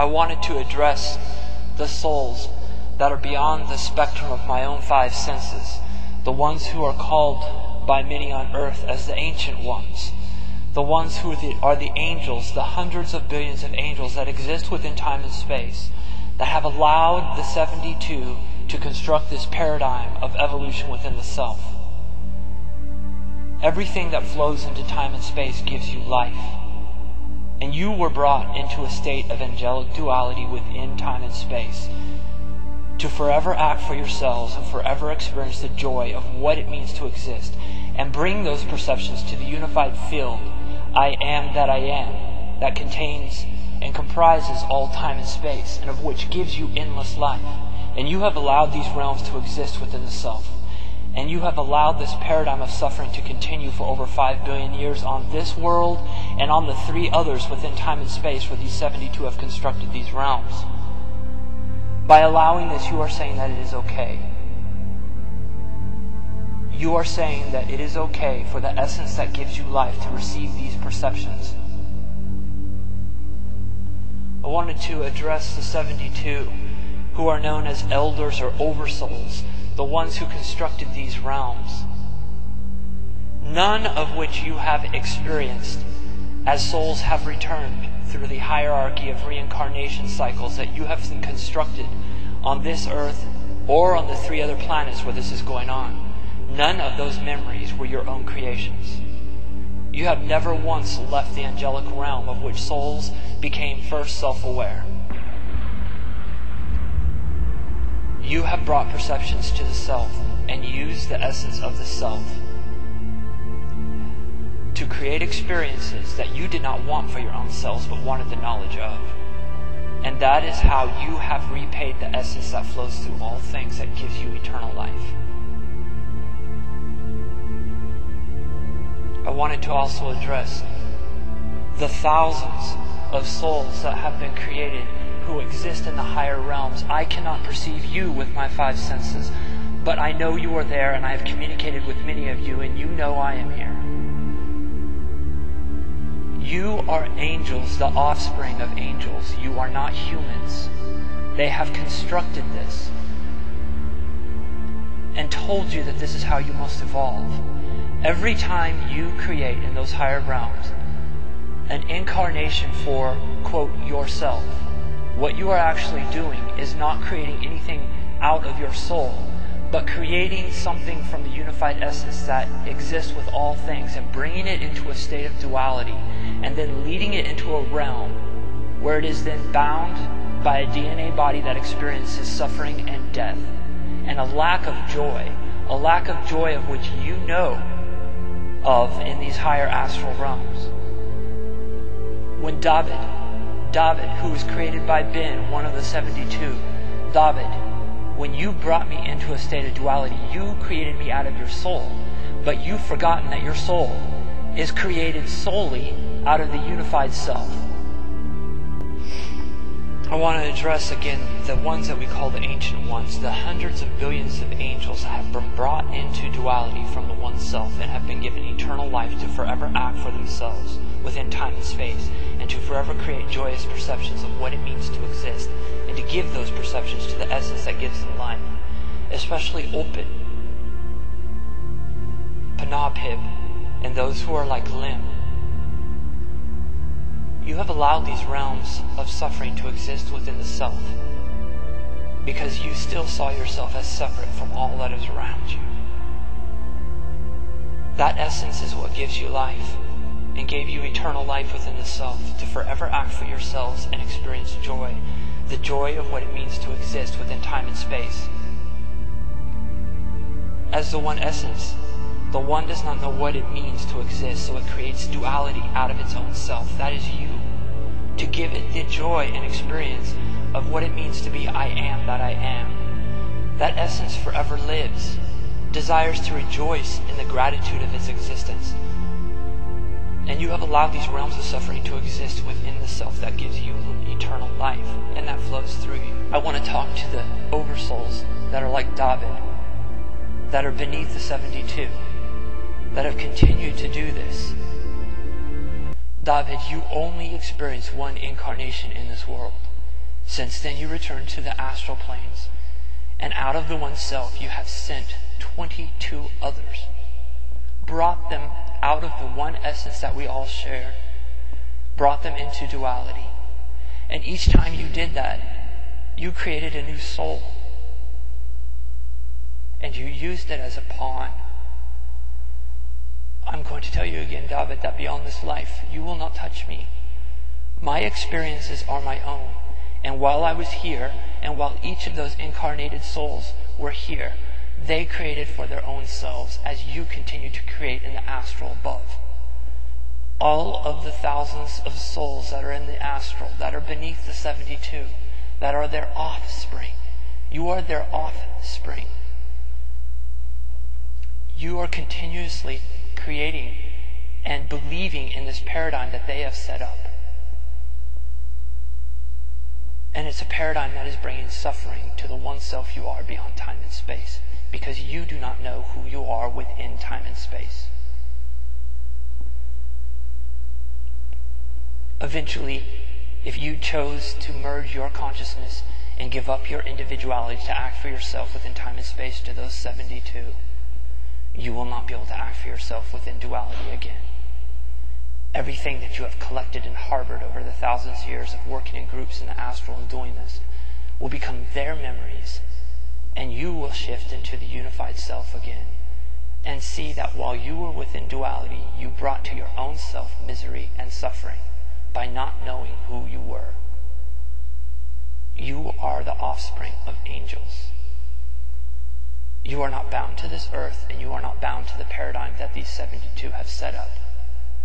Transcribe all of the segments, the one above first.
I wanted to address the souls that are beyond the spectrum of my own five senses, the ones who are called by many on earth as the ancient ones, the ones who are the angels, the hundreds of billions of angels that exist within time and space, that have allowed the 72 to construct this paradigm of evolution within the self. Everything that flows into time and space gives you life. And you were brought into a state of angelic duality within time and space to forever act for yourselves and forever experience the joy of what it means to exist and bring those perceptions to the unified field, I am that I am, that contains and comprises all time and space, and of which gives you endless life. And you have allowed these realms to exist within the self. And you have allowed this paradigm of suffering to continue for over 5 billion years on this world and on the 3 others within time and space where these 72 have constructed these realms. By allowing this, you are saying that it is okay. You are saying that it is okay for the essence that gives you life to receive these perceptions. I wanted to address the 72 who are known as elders or oversouls, the ones who constructed these realms, none of which you have experienced as souls have returned through the hierarchy of reincarnation cycles that you have constructed on this earth or on the 3 other planets where this is going on. None of those memories were your own creations. You have never once left the angelic realm of which souls became first self-aware. You have brought perceptions to the self and used the essence of the self to create experiences that you did not want for your own selves but wanted the knowledge of. And that is how you have repaid the essence that flows through all things that gives you eternal life. I wanted to also address the thousands of souls that have been created who exist in the higher realms. I cannot perceive you with my 5 senses, but I know you are there, and I have communicated with many of you, and you know I am here. You are angels, the offspring of angels. You are not humans. They have constructed this and told you that this is how you must evolve. Every time you create in those higher realms an incarnation for, quote, yourself, what you are actually doing is not creating anything out of your soul, but creating something from the unified essence that exists with all things and bringing it into a state of duality and then leading it into a realm where it is then bound by a DNA body that experiences suffering and death and a lack of joy of which you know of in these higher astral realms. When David, who was created by Ben, one of the 72, David, when you brought me into a state of duality, you created me out of your soul, but you've forgotten that your soul is created solely out of the unified self. I want to address again the ones that we call the ancient ones, the hundreds of billions of angels that have been brought into duality from the one self and have been given eternal life to forever act for themselves within time and space, and to forever create joyous perceptions of what it means to exist, and to give those perceptions to the essence that gives them life, especially Opit, Panabhib, and those who are like Lim. You have allowed these realms of suffering to exist within the self because you still saw yourself as separate from all that is around you. That essence is what gives you life and gave you eternal life within the self to forever act for yourselves and experience joy, the joy of what it means to exist within time and space. As the one essence, the one does not know what it means to exist, so it creates duality out of its own self. That is you. To give it the joy and experience of what it means to be I am that I am. That essence forever lives, desires to rejoice in the gratitude of its existence. And you have allowed these realms of suffering to exist within the self that gives you eternal life, and that flows through you. I want to talk to the oversouls that are like David, that are beneath the 72, that have continued to do this. David, you only experienced one incarnation in this world. Since then you return to the astral planes, and out of the one self you have sent 22 others, brought them out of the one essence that we all share, brought them into duality. And each time you did that, you created a new soul. And you used it as a pawn. I'm going to tell you again, David, that beyond this life, you will not touch me. My experiences are my own. And while I was here, and while each of those incarnated souls were here, they created for their own selves as you continue to create in the astral above. All of the thousands of souls that are in the astral, that are beneath the 72, that are their offspring, you are their offspring. You are continuously creating and believing in this paradigm that they have set up. And it's a paradigm that is bringing suffering to the one self you are beyond time and space, because you do not know who you are within time and space. Eventually, if you chose to merge your consciousness and give up your individuality to act for yourself within time and space to those 72, you will not be able to act for yourself within duality again. Everything that you have collected and harbored over the thousands of years of working in groups in the astral and doing this will become their memories, and you will shift into the unified self again and see that while you were within duality, you brought to your own self misery and suffering by not knowing who you were. You are the offspring of angels. You are not bound to this earth, and you are not bound to the paradigm that these 72 have set up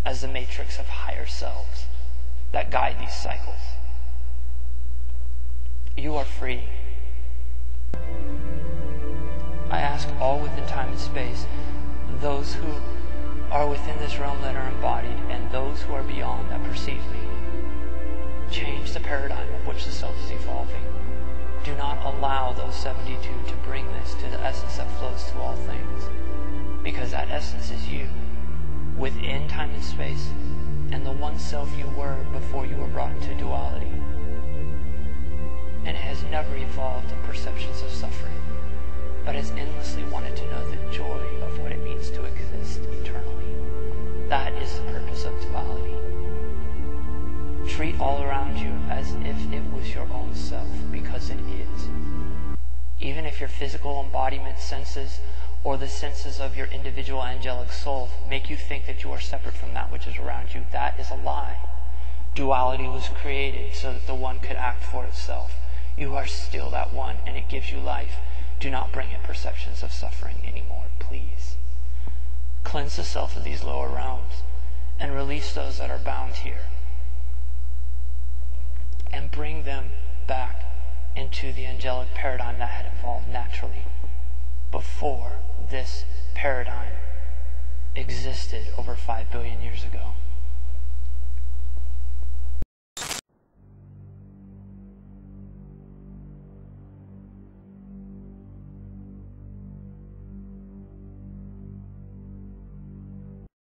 as the matrix of higher selves that guide these cycles. You are free. I ask all within time and space, those who are within this realm that are embodied, and those who are beyond that perceive me, change the paradigm of which the self is evolving. Do not allow those 72 to bring this to the essence that flows to all things, because that essence is you, within time and space, and the one self you were before you were brought into duality. And it has never evolved in perceptions of suffering, but has endlessly wanted to know the joy of what it means to exist eternally. That is the purpose of duality. Treat all around you as if it was your own self, because it is. Even if your physical embodiment senses or the senses of your individual angelic soul make you think that you are separate from that which is around you, that is a lie. Duality was created so that the one could act for itself. You are still that one, and it gives you life. Do not bring in perceptions of suffering anymore, please. Cleanse the self of these lower realms and release those that are bound here, and bring them back into the angelic paradigm that had evolved naturally before this paradigm existed over 5 billion years ago.